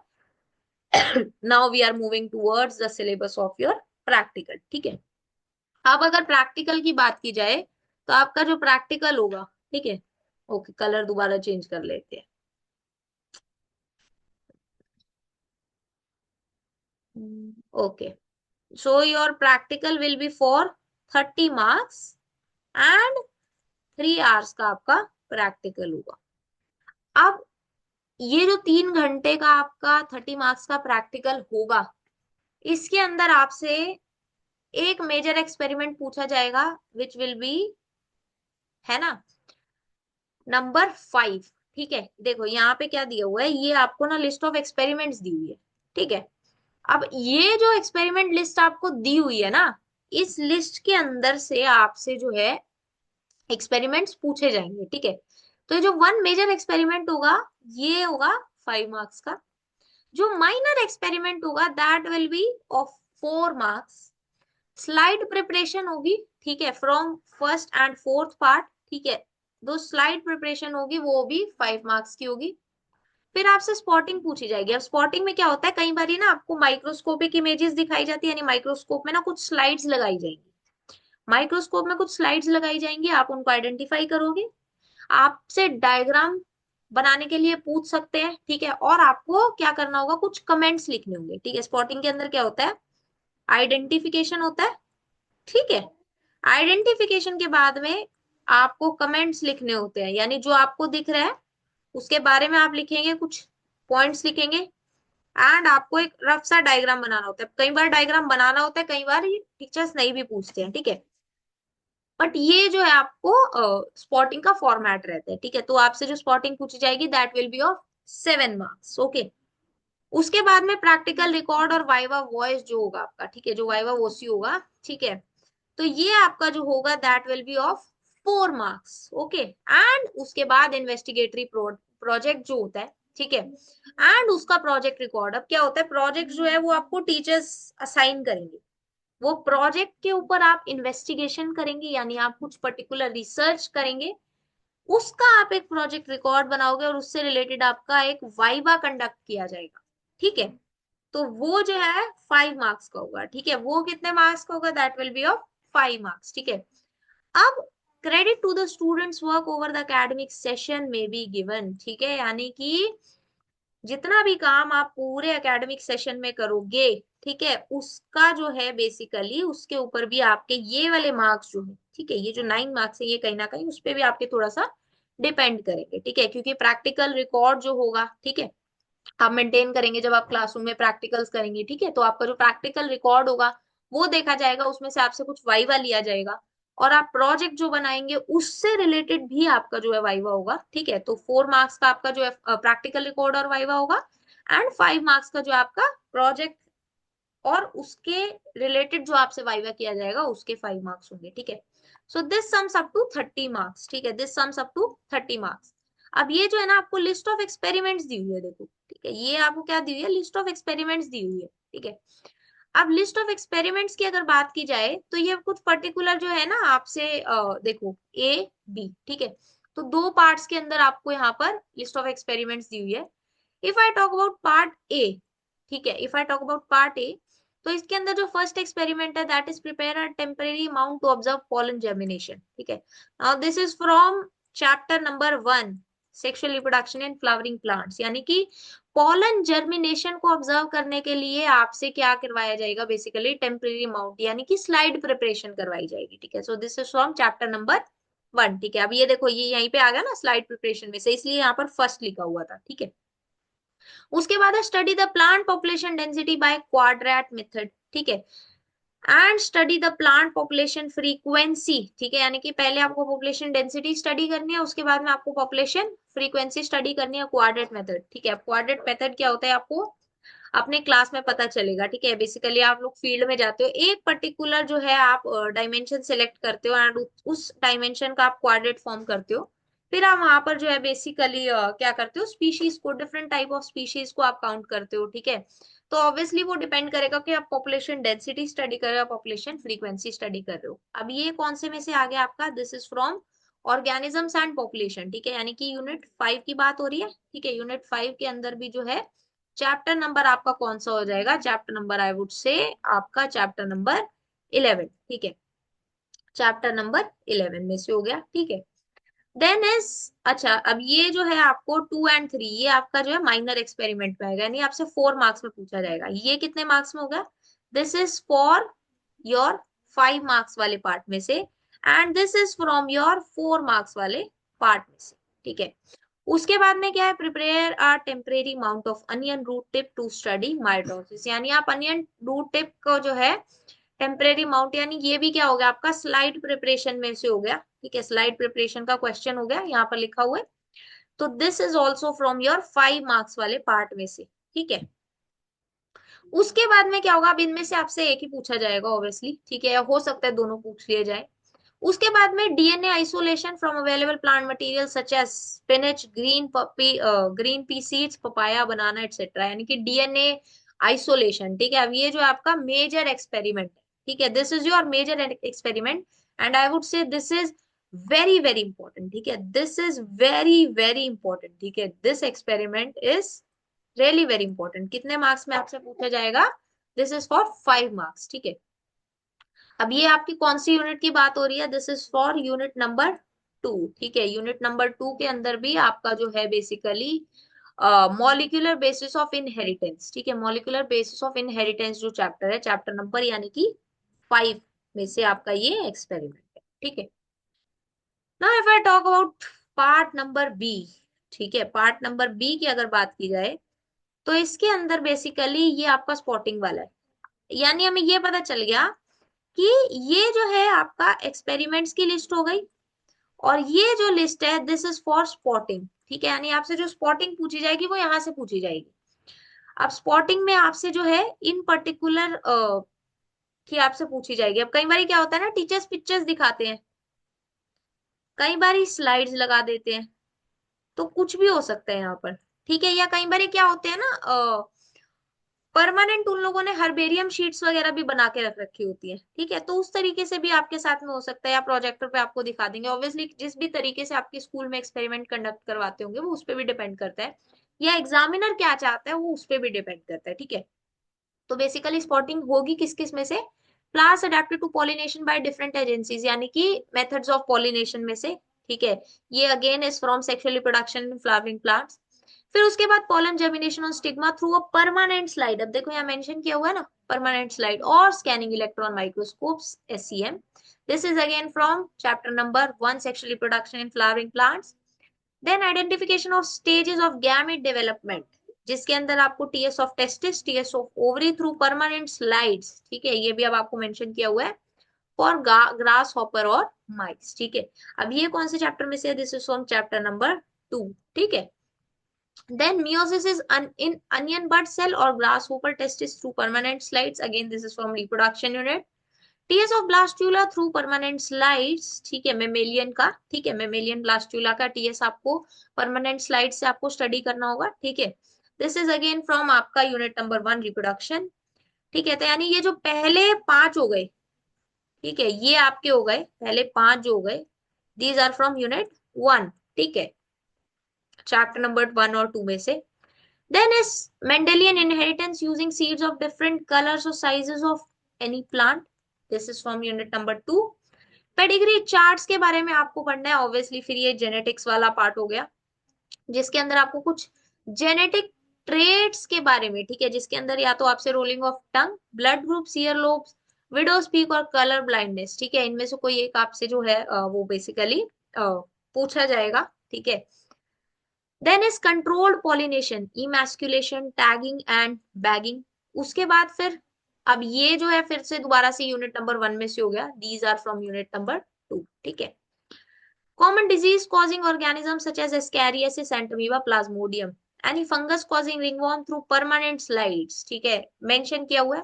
Now we are moving towards the syllabus of your practical. ठीक है, अब अगर प्रैक्टिकल की बात की जाए तो आपका जो प्रैक्टिकल होगा, ठीक है, ओके कलर दोबारा चेंज कर लेते हैं। Okay, so your practical will be for 30 marks and 3 hours का आपका प्रैक्टिकल होगा। अब ये जो 3 घंटे का आपका 30 मार्क्स का प्रैक्टिकल होगा, इसके अंदर आपसे एक मेजर एक्सपेरिमेंट पूछा जाएगा विच विल बी, है ना, नंबर 5। ठीक है, देखो यहाँ पे क्या दिया हुआ है, ये आपको ना लिस्ट ऑफ एक्सपेरिमेंट्स दी हुई है। ठीक है, अब ये जो एक्सपेरिमेंट लिस्ट आपको दी हुई है ना, इस लिस्ट के अंदर से आपसे जो है एक्सपेरिमेंट्स पूछे जाएंगे। ठीक है, तो ये जो वन मेजर एक्सपेरिमेंट होगा ये होगा 5 मार्क्स का, जो माइनर एक्सपेरिमेंट होगा that will be of 4 marks. Slide preparation होगी, ठीक है, from first and fourth part. ठीक है, दो स्लाइड प्रिपरेशन होगी वो भी 5 मार्क्स की होगी। फिर आपसे स्पॉटिंग पूछी जाएगी। अब स्पॉटिंग में क्या होता है, कई बार ना आपको माइक्रोस्कोपिक इमेजेस दिखाई जाती है, यानी माइक्रोस्कोप में ना कुछ स्लाइड्स लगाई जाएंगी, माइक्रोस्कोप में कुछ स्लाइड्स लगाई जाएंगी, आप उनको आइडेंटिफाई करोगे, आपसे डायग्राम बनाने के लिए पूछ सकते हैं। ठीक है, और आपको क्या करना होगा, कुछ कमेंट्स लिखने होंगे। ठीक है, स्पॉटिंग के अंदर क्या होता है, आइडेंटिफिकेशन होता है। ठीक है, आइडेंटिफिकेशन के बाद में आपको कमेंट्स लिखने होते हैं, यानी जो आपको दिख रहा है उसके बारे में आप लिखेंगे, कुछ पॉइंट्स लिखेंगे, एंड आपको एक रफ सा डायग्राम बनाना होता है। कई बार डायग्राम बनाना होता है, कई बार ये टीचर्स नहीं भी पूछते हैं। ठीक है, बट ये जो है आपको स्पॉटिंग का फॉर्मेट रहता है। ठीक है, तो आपसे जो स्पॉटिंग पूछी जाएगी that will be of 7 marks. Okay, उसके बाद में प्रैक्टिकल रिकॉर्ड और वाइवा वॉइस जो होगा आपका, ठीक है, जो वाइवा वोसी होगा, ठीक है, तो ये आपका जो होगा that will be of 4 marks. Okay, and उसके बाद इन्वेस्टिगेटरी प्रोजेक्ट जो होता है, ठीक है, एंड उसका प्रोजेक्ट रिकॉर्ड। अब क्या होता है, प्रोजेक्ट जो है वो आपको टीचर्स असाइन करेंगे, वो प्रोजेक्ट के ऊपर आप इन्वेस्टिगेशन करेंगे, यानी आप कुछ पर्टिकुलर रिसर्च करेंगे, उसका आप एक प्रोजेक्ट रिकॉर्ड बनाओगे और उससे रिलेटेड आपका एक वाइवा कंडक्ट किया जाएगा। ठीक है, तो वो जो है 5 मार्क्स का होगा। ठीक है, वो कितने मार्क्स का होगा, that will be of 5 marks. ठीक है, अब credit to the students work over the academic session में बी गिवन। ठीक है, यानी कि जितना भी काम आप पूरे एकेडमिक सेशन में करोगे, ठीक है, उसका जो है बेसिकली उसके ऊपर भी आपके ये वाले मार्क्स जो है, ठीक है, ये जो 9 मार्क्स है ये कहीं ना कहीं उस पर भी आपके थोड़ा सा डिपेंड करेंगे। ठीक है, क्योंकि प्रैक्टिकल रिकॉर्ड जो होगा, ठीक है, आप मेंटेन करेंगे जब आप क्लासरूम में प्रैक्टिकल्स करेंगे। ठीक है, तो आपका जो प्रैक्टिकल रिकॉर्ड होगा वो देखा जाएगा, उसमें से आपसे कुछ वाइवा लिया जाएगा, और आप प्रोजेक्ट जो बनाएंगे उससे रिलेटेड भी आपका जो है वाइवा होगा। ठीक है, तो 4 मार्क्स का आपका जो है प्रैक्टिकल रिकॉर्ड और वाइवा होगा, एंड 5 मार्क्स का जो आपका प्रोजेक्ट और उसके रिलेटेड जो आपसे वाइवा किया जाएगा उसके 5 मार्क्स होंगे। ठीक है, so this sums up to 30 marks. ठीक है, this sums up to 30 marks. अब ये जो है ना आपको लिस्ट ऑफ एक्सपेरिमेंट्स दी हुई है, देखो, ठीक है, ये आपको क्या दी हुई है, लिस्ट ऑफ एक्सपेरिमेंट्स दी हुई है। ठीक है, अब लिस्ट ऑफ एक्सपेरिमेंट्स की अगर बात की जाए तो ये कुछ पर्टिकुलर जो है ना आपसे देखो ए बी, ठीक है, तो दो पार्ट्स के अंदर आपको यहाँ पर लिस्ट ऑफ एक्सपेरिमेंट्स दी हुई है। If I talk about part A, ठीक है, if I talk about part A, तो इसके अंदर जो फर्स्ट एक्सपेरिमेंट है that is prepare a temporary mount to observe pollen germination, ठीक है। Now this is from chapter number 1, sexual reproduction in flowering plants, यानी कि पॉलन जर्मिनेशन को ऑब्जर्व करने के लिए आपसे क्या करवाया जाएगा, बेसिकली टेम्परेरी माउंट यानी कि स्लाइड प्रिपरेशन करवाई जाएगी, ठीक है। So this is from chapter number 1, ठीक है। अब ये देखो, ये यहीं पे आ गया ना स्लाइड प्रिपरेशन में से, इसलिए यहाँ पर फर्स्ट लिखा हुआ था, ठीक है। उसके बाद है study the plant population density by quadrat method, ठीक है, and study the plant population frequency, ठीक है, यानी कि पहले आपको पॉपुलेशन डेंसिटी स्टडी करनी है, उसके बाद में आपको पॉपुलेशन फ्रीक्वेंसी स्टडी करनी है, क्वाड्रेट मेथड, ठीक है। क्वाड्रेट मेथड क्या होता है आपको अपने क्लास में पता चलेगा, ठीक है। बेसिकली आप लोग फील्ड में जाते हो, एक पर्टिकुलर जो है आप डायमेंशन सेलेक्ट करते हो एंड उस डायमेंशन का आप क्वाड्रेट फॉर्म करते हो, फिर आप वहां पर जो है बेसिकली क्या करते हो, स्पीशीज को, डिफरेंट टाइप ऑफ स्पीशीज को आप काउंट करते हो, ठीक है। तो ऑब्वियसली वो डिपेंड करेगा कि आप पॉपुलेशन डेंसिटी स्टडी कर रहे हो, पॉपुलेशन फ्रीक्वेंसी स्टडी कर रहे हो। अब ये कौन से में से आ गया आपका, this is from organisms and population, ठीक है, यानी कि यूनिट 5 की बात हो रही है, ठीक है। यूनिट 5 के अंदर भी जो है चैप्टर नंबर आपका कौन सा हो जाएगा, चैप्टर नंबर आई वुड से आपका चैप्टर नंबर 11, ठीक है, चैप्टर नंबर 11 में से हो गया, ठीक है। देन इज, अच्छा अब ये जो है आपको 2 और 3, ये आपका जो है माइनर एक्सपेरिमेंट में आएगा, यानी आपसे 4 मार्क्स में पूछा जाएगा। ये कितने मार्क्स में होगा, this is for your 5 marks वाले पार्ट में से, and this is from your 4 marks वाले पार्ट में से, ठीक है। उसके बाद में क्या है, prepare a temporary mount of onion root tip to study mitosis, यानी आप अनियन रूट टिप को जो है टेम्परेरी माउंट, यानी ये भी क्या हो गया आपका स्लाइड प्रिपरेशन में से हो गया, ठीक है, स्लाइड प्रिपरेशन का क्वेश्चन हो गया, यहाँ पर लिखा हुआ है। तो this is also from your 5 marks वाले पार्ट में से, ठीक है। उसके बाद में क्या होगा, अब इनमें से आपसे एक ही पूछा जाएगा ऑब्वियसली, ठीक है, या हो सकता है दोनों पूछ लिए जाए। उसके बाद में DNA isolation from available plant material such as spinach, green pea seeds, papaya, banana etcetera, यानी कि डीएनए आइसोलेशन, ठीक है। अब ये जो आपका मेजर एक्सपेरिमेंट है, ठीक है, this is your major experiment, and I would say this is very very important, ठीक है, this is very very important, ठीक है, this experiment is really very important. कितने मार्क्स में आपसे पूछा जाएगा, दिस इज फॉर 5 मार्क्स, ठीक है। अब ये आपकी कौन सी यूनिट की बात हो रही है, this is for unit number 2, ठीक है। यूनिट नंबर 2 के अंदर भी आपका जो है basically molecular basis of inheritance, ठीक है, मॉलिक्यूलर बेसिस ऑफ इनहेरिटेंस जो चैप्टर है, चैप्टर नंबर यानी कि 5 में से आपका ये एक्सपेरिमेंट है, ठीक है। Now if I talk about part number B, ठीक है, पार्ट नंबर बी की अगर बात की जाए तो इसके अंदर बेसिकली ये आपका स्पॉटिंग वाला है, यानी हमें ये पता चल गया कि ये जो है आपका एक्सपेरिमेंट्स की लिस्ट हो गई, और ये जो लिस्ट है दिस इज फॉर स्पॉटिंग, ठीक है, यानी आपसे जो स्पॉटिंग पूछी जाएगी वो यहाँ से पूछी जाएगी। अब स्पॉटिंग में आपसे जो है इन पर्टिकुलर की आपसे पूछी जाएगी। अब कई बार क्या होता है ना, टीचर्स पिक्चर्स दिखाते हैं, कई बार स्लाइड्स लगा देते हैं, तो कुछ भी हो सकता है यहाँ पर, ठीक है। या कई बार क्या होते हैं ना, परमानेंट उन लोगों ने हर्बेरियम शीट्स वगैरह भी बना के रख रखी होती है, ठीक है, तो उस तरीके से भी आपके साथ में हो सकता है, या प्रोजेक्टर पे आपको दिखा देंगे, ऑब्वियसली जिस भी तरीके से आपके स्कूल में एक्सपेरिमेंट कंडक्ट करवाते होंगे वो उस पर भी डिपेंड करता है, या एग्जामिनर क्या चाहता है वो उस पर भी डिपेंड करता है, ठीक है। तो बेसिकली स्पॉटिंग होगी किस किस में से, plants adapted to pollination by different agencies, यानी कि मेथड्स ऑफ पॉलिनेशन में से, ठीक है। ये again is from sexual reproduction in flowering plants. फिर उसके बाद pollen germination on stigma through a permanent slide, अब देखो यहाँ मेंशन किया हुआ है ना परमानेंट स्लाइड, और scanning electron microscopes SEM, this is again from chapter number 1 sexual reproduction in flowering plants. Then identification of stages of gamete development, जिसके अंदर आपको TS of testis, TS of ovary through permanent slides, ठीक है, ये भी अब आपको mention किया हुआ है फॉर ग्रास हॉपर और माइस, ठीक है। अब ये कौन से चैप्टर में से है, this is from chapter number 2, ठीक है। Then meiosis is in onion bud cell or grasshopper testis through permanent slides. Again, this is from reproduction unit. TS of blastula through permanent slides, ठीक है, mammalian का, ठीक है, mammalian blastula का TS आपको permanent slide से आपको study करना होगा, ठीक है। दिस इज अगेन फ्रॉम आपका यूनिट नंबर 1 रिप्रोडक्शन, ठीक है, तो यानी ये जो पहले 5 हो गए, ठीक है, ये आपके हो गए पहले 5 जो हो गए, दीज आर फ्रॉम यूनिट 1, ठीक है, चैप्टर नंबर 1 और 2 में से। Then is Mendelian inheritance using seeds of different colours और sizes of any plant, this is from unit number 2। Pedigree charts के बारे में आपको पढ़ना है ऑब्वियसली, फिर ये जेनेटिक्स वाला पार्ट हो गया, जिसके अंदर आपको कुछ जेनेटिक ट्रेट्स के बारे में, ठीक है, जिसके अंदर या तो आपसे rolling of tongue, blood group, year lobes, widows peak और कलर ब्लाइंडनेस, ठीक है, इनमें से कोई एक आपसे जो है वो बेसिकली पूछा जाएगा, ठीक है। Then is controlled pollination, emasculation, tagging and bagging. उसके बाद फिर अब ये जो है फिर से दोबारा से यूनिट नंबर 1 में से हो गया, these are from unit number 2, ठीक है। Common disease causing organisms such as Ascariasis, Amoeba, Plasmodium, any fungus causing ringworm through permanent slides, ठीक है, मेंशन किया हुआ है।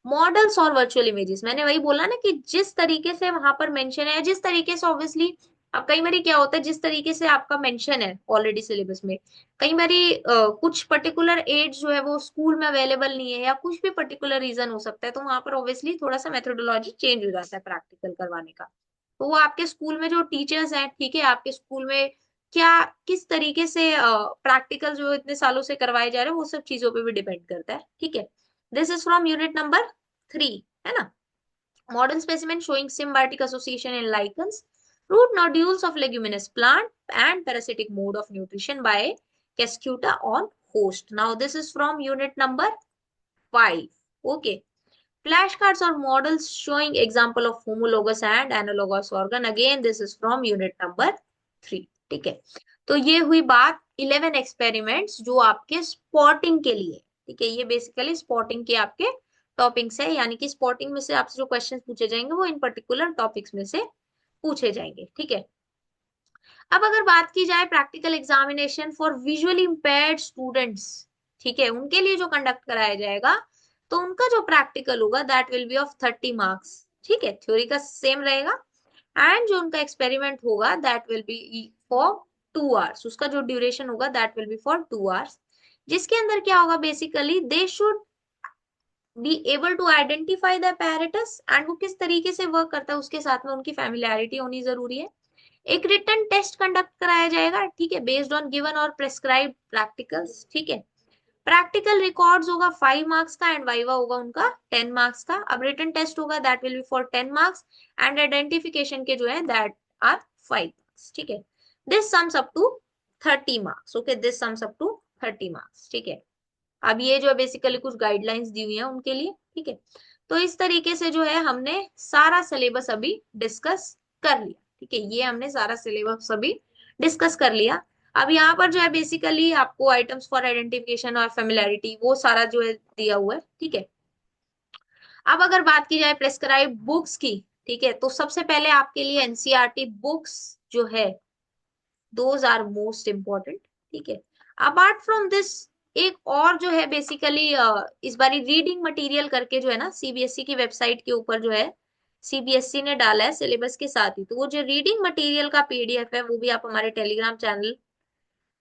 मॉडल्स और वर्चुअल इमेजेस, मैंने वही बोला ना कि जिस तरीके से वहां पर मेंशन है, जिस तरीके से ऑब्वियसली, अब कई बारी क्या होता है, जिस तरीके से आपका मेंशन है ऑलरेडी सिलेबस में, कई बारी कुछ पर्टिकुलर एड्स जो है वो स्कूल में अवेलेबल नहीं है, या कुछ भी पर्टिकुलर रीजन हो सकता है, तो वहां पर ऑब्वियसली थोड़ा सा मेथोडोलॉजी चेंज हो जाता है प्रैक्टिकल करवाने का। तो वो आपके स्कूल में जो टीचर्स हैं, ठीक है, आपके स्कूल में क्या किस तरीके से प्रैक्टिकल जो इतने सालों से करवाए जा रहे हैं, वो सब चीजों पे भी डिपेंड करता है, ठीक है। This is from unit number 3, है ना। Modern specimen showing symbiotic association in lichens, root nodules of leguminous plant and parasitic mode of nutrition by Cascuta on host. Now this is from unit number 5. Okay. Flashcards are models showing example of homologous and analogous organ. Again, this is from unit number 3. ठीक है, तो ये हुई बात 11 experiments जो आपके spotting के लिए, ठीक है, ये बेसिकली स्पॉटिंग के आपके टॉपिक्स है, यानी कि स्पॉटिंग में से आपसे जो क्वेश्चंस पूछे जाएंगे वो इन पर्टिकुलर टॉपिक्स में से पूछे जाएंगे, ठीक है। अब अगर बात की जाए practical examination for visually impaired students, ठीक है, उनके लिए जो कंडक्ट कराया जाएगा, तो उनका जो प्रैक्टिकल होगा that will be of 30 marks, ठीक है, थ्योरी का सेम रहेगा, एंड जो उनका एक्सपेरिमेंट होगा that will be for 2 hours, उसका जो ड्यूरेशन होगा that will be for 2 hours, जिसके अंदर क्या होगा basically, they should be able to identify the apparatus, and वो किस तरीके से वर्क करता है उसके साथ में उनकी फैमिलियरिटी होनी जरूरी है। एक रिटन टेस्ट कंडक्ट कराया जाएगा, ठीक है, बेस्ड ऑन गिवन और प्रेस्क्राइब्ड प्रैक्टिकल्स, ठीक है। प्रैक्टिकल रिकॉर्ड्स होगा 5 मार्क्स का, एंड वाइवा होगा उनका 10 मार्क्स का। अब रिटन टेस्ट होगा that will be for 10 marks, and identification के जो है दैट आर 5 मार्क्स, ठीक है। This sums up to 30 marks, okay, this sums up to 30 marks, ठीक है। अब ये जो बेसिकली कुछ गाइडलाइंस दी हुई है उनके लिए, ठीक है। तो इस तरीके से जो है हमने सारा सिलेबस अभी डिस्कस कर लिया, ठीक है, ये हमने सारा सिलेबस अभी डिस्कस कर लिया। अब यहाँ पर जो है बेसिकली आपको आइटम्स फॉर आइडेंटिफिकेशन और फेमिलियरिटी वो सारा जो है दिया हुआ है, ठीक है। अब अगर बात की जाए प्रेस्क्राइब बुक्स की, ठीक है, तो सबसे पहले आपके लिए एनसीईआरटी बुक्स जो है दोज आर मोस्ट इम्पोर्टेंट, ठीक है। अपार्ट फ्रॉम दिस एक और जो है बेसिकली इस बारी रीडिंग मटेरियल करके जो है ना, सीबीएसई की वेबसाइट के ऊपर जो है सीबीएसई ने डाला है सिलेबस के साथ ही, तो वो जो रीडिंग मटेरियल का पीडीएफ है वो भी आप हमारे Telegram channel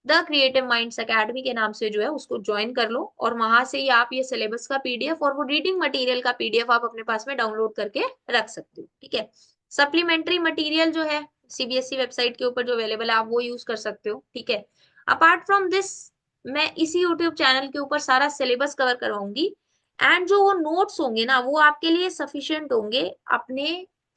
the creative minds academy के नाम से जो है उसको ज्वाइन कर लो, और वहां से ही आप ये सिलेबस का पीडीएफ और वो रीडिंग मटेरियल का पीडीएफ आप अपने पास में डाउनलोड करके रख सकते हो, ठीक है। सप्लीमेंट्री मटेरियल जो है सीबीएसई वेबसाइट के ऊपर जो अवेलेबल है आप वो यूज कर सकते हो, ठीक है। अपार्ट फ्रॉम दिस मैं इसी यूट्यूब चैनल के ऊपर सारा सिलेबस कवर करवाऊंगी, एंड जो वो नोट्स होंगे ना वो आपके लिए सफिशिएंट होंगे अपने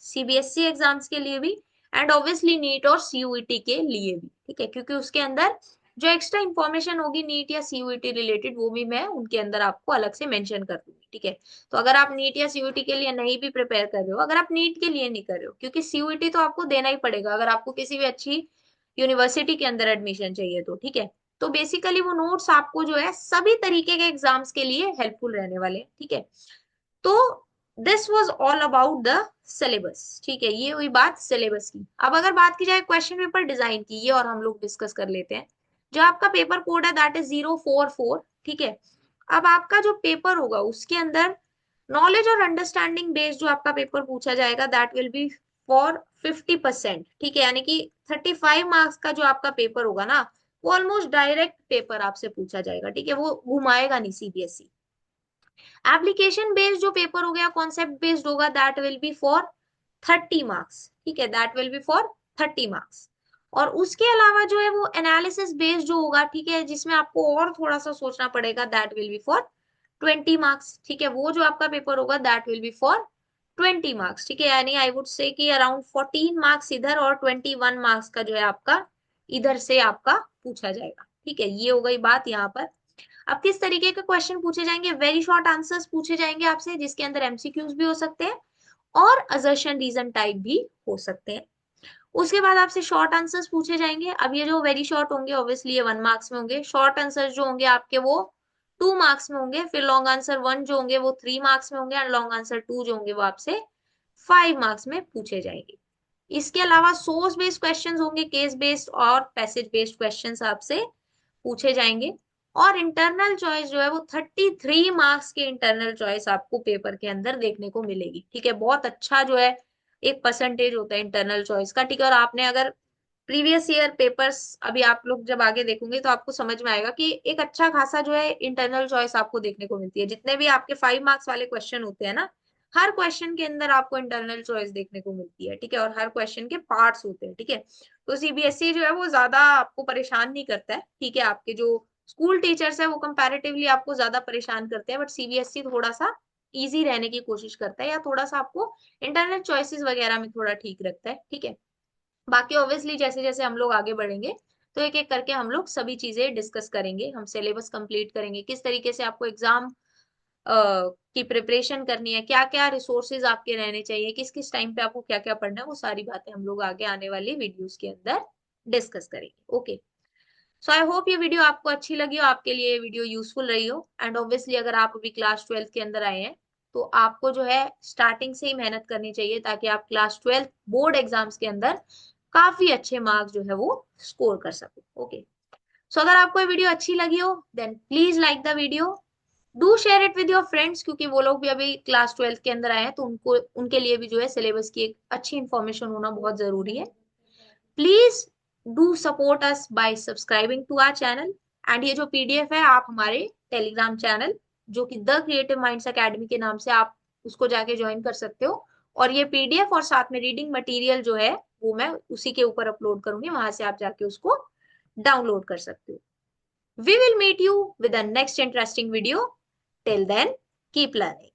सीबीएसई एग्जाम्स के लिए भी, एंड ऑब्वियसली नीट और सीयूईटी के लिए भी, ठीक है, क्योंकि उसके अंदर जो एक्स्ट्रा इन्फॉर्मेशन होगी नीट या सीयूईटी रिलेटेड वो भी मैं उनके अंदर आपको अलग से मेंशन कर दूंगी, ठीक है। तो अगर आप नीट या सीयूईटी के लिए नहीं भी प्रिपेयर कर रहे हो, अगर आप नीट के लिए नहीं कर रहे हो, क्योंकि सीयूईटी तो आपको देना ही पड़ेगा अगर आपको किसी भी अच्छी यूनिवर्सिटी के अंदर एडमिशन चाहिए तो, ठीक है। तो बेसिकली वो नोट्स आपको जो है सभी तरीके के एग्जाम्स के लिए हेल्पफुल रहने वाले हैं, ठीक है। तो this was all about the syllabus, ठीक है, ये हुई बात सिलेबस की। अब अगर बात की जाए क्वेश्चन पेपर डिजाइन की, ये और हम लोग डिस्कस कर लेते हैं। जो आपका पेपर कोड है दैट इज 044, ठीक है। अब आपका जो पेपर होगा उसके अंदर नॉलेज और अंडरस्टैंडिंग बेस्ड जो आपका पेपर पूछा जाएगा दैट विल बी फॉर 50%, ठीक है, यानी कि 35 मार्क्स का जो आपका पेपर होगा ना वो ऑलमोस्ट डायरेक्ट पेपर आपसे पूछा जाएगा, ठीक है, वो घुमाएगा नहीं सीबीएसई। एप्लीकेशन बेस्ड जो पेपर हो गया, कॉन्सेप्ट बेस्ड होगा, that will be for 30 marks, ठीक है, that will be for 30 marks. और उसके अलावा जो है वो एनालिसिस बेस्ड जो होगा, ठीक है, जिसमें आपको और थोड़ा सा सोचना पड़ेगा, that will be for 20 marks, ठीक है, वो जो आपका पेपर होगा that will be for 20 marks, ठीक है, यानी आई वुड से कि अराउंड 14 मार्क्स इधर और 21 मार्क्स का जो है आपका इधर से आपका पूछा जाएगा, ठीक है, ये हो गई बात यहाँ पर। अब किस तरीके के क्वेश्चन पूछे जाएंगे, वेरी शॉर्ट आंसर्स पूछे जाएंगे आपसे, जिसके अंदर एमसीक्यूज भी हो सकते हैं और असर्शन रीजन टाइप भी हो सकते हैं। उसके बाद आपसे शॉर्ट आंसर्स पूछे जाएंगे। अब ये जो वेरी शॉर्ट होंगे ऑब्वियसली ये 1 मार्क्स में होंगे, शॉर्ट आंसर जो होंगे आपके वो 2 मार्क्स में होंगे, फिर लॉन्ग आंसर 1 जो होंगे वो 3 मार्क्स में होंगे, और लॉन्ग आंसर 2 जो होंगे वो आपसे 5 मार्क्स में पूछे जाएंगे। इसके अलावा सोर्स बेस्ड क्वेश्चंस होंगे, केस बेस्ड और पैसेज बेस्ड क्वेश्चंस आपसे पूछे जाएंगे। और इंटरनल चॉइस जो है वो 33 मार्क्स के इंटरनल चॉइस आपको पेपर के अंदर देखने को मिलेगी, ठीक है, बहुत अच्छा जो है एक परसेंटेज होता है इंटरनल चॉइस का, ठीक है। और आपने अगर प्रीवियस ईयर पेपर्स अभी आप लोग जब आगे देखोगे तो आपको समझ में आएगा कि एक अच्छा खासा जो है इंटरनल चॉइस आपको देखने को मिलती है। जितने भी आपके 5 मार्क्स वाले क्वेश्चन होते हैं ना, हर क्वेश्चन के अंदर आपको इंटरनल चॉइस देखने को मिलती है, ठीक है, और हर क्वेश्चन के पार्ट्स होते हैं, ठीक है। तो सीबीएसई जो है वो ज्यादा आपको परेशान नहीं करता है, ठीक है, आपके जो स्कूल टीचर्स है वो कंपैरेटिवली आपको ज्यादा परेशान करते हैं, बट सीबीएसई थोड़ा सा इजी रहने की कोशिश करता है, या थोड़ा सा आपको इंटरनल चॉइसेस वगैरह में थोड़ा ठीक रखता है, ठीक है। बाकी ऑब्वियसली जैसे जैसे हम लोग आगे बढ़ेंगे तो एक एक करके हम लोग सभी चीजें डिस्कस करेंगे, हम सिलेबस कंप्लीट करेंगे, किस तरीके से आपको एग्जाम की प्रिपरेशन करनी है, क्या क्या रिसोर्सेज आपके रहने चाहिए, किस किस टाइम पे आपको क्या क्या पढ़ना है, वो सारी बातें हम लोग आगे आने वाली वीडियोस के अंदर डिस्कस करेंगे। ओके, सो आई होप ये वीडियो आपको अच्छी लगी हो, आपके लिए वीडियो यूजफुल रही हो। एंड ऑब्वियसली अगर आप अभी क्लास 12th के अंदर आए हैं तो आपको जो है स्टार्टिंग से ही मेहनत करनी चाहिए, ताकि आप क्लास 12th बोर्ड एग्जाम्स के अंदर काफी अच्छे मार्क्स जो है वो स्कोर कर सको। ओके, सो अगर आपको ये वीडियो अच्छी लगी हो then please like the video, do share it with your friends, क्योंकि वो लोग भी अभी क्लास 12th के अंदर आए हैं तो उनको उनके लिए भी जो है सिलेबस की एक अच्छी इंफॉर्मेशन होना बहुत जरूरी है। Please do support us by subscribing to our channel. And ये जो पीडीएफ है आप हमारे टेलीग्राम चैनल जो कि द क्रिएटिव माइंड्स एकेडमी के नाम से आप उसको जाके ज्वाइन कर सकते हो, और ये पीडीएफ और साथ में रीडिंग मटेरियल जो है वो मैं उसी के ऊपर अपलोड करूंगी, वहां से आप जाके उसको डाउनलोड कर सकते हो। We will meet you with the next interesting video. Till then, keep learning.